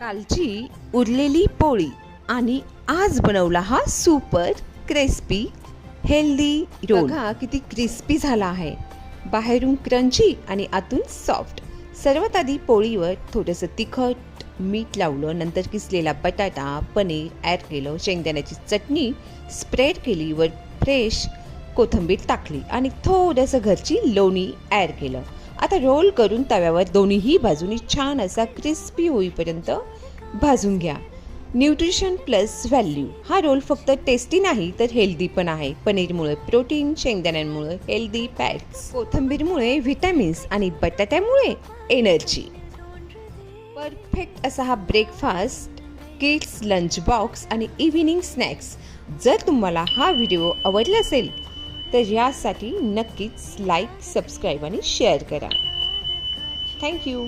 कालची उरलेली पोळी आणि आज बनवला हा सुपर क्रिस्पी हेल्दी रोल। बघा किती क्रिस्पी झाला आहे, बाहेरून क्रंची आणि आतून सॉफ्ट। सर्वात आधी पोळीवर थोडंसं तिखट मीठ लावलं, नंतर किसलेला बटाटा पनीर ॲड केलं, शेंगदाण्याची चटणी स्प्रेड केली, वर फ्रेश कोथिंबीर टाकली आणि थोडंसं घरची लोणी ॲड केलं। आता रोल करून तव्यावर दोन्हीही बाजूनी छान असा क्रिस्पी होईपर्यंत भाजून घ्या। न्यूट्रिशन प्लस व्हॅल्यू, हा रोल फक्त टेस्टी नाही तर हेल्दी पण आहे। पनीरमुळे प्रोटीन, शेंगदाण्यांमुळे हेल्दी फॅट्स, कोथिंबीरमुळे व्हिटॅमिन्स आणि बटाट्यामुळे एनर्जी। परफेक्ट असा हा ब्रेकफास्ट, किड्स लंच बॉक्स आणि इव्हिनिंग स्नॅक्स। जर तुम्हाला हा व्हिडिओ आवडला असेल तर यासाठी नक्कीच लाईक, सबस्क्राईब आणि शेअर करा। थँक्यू।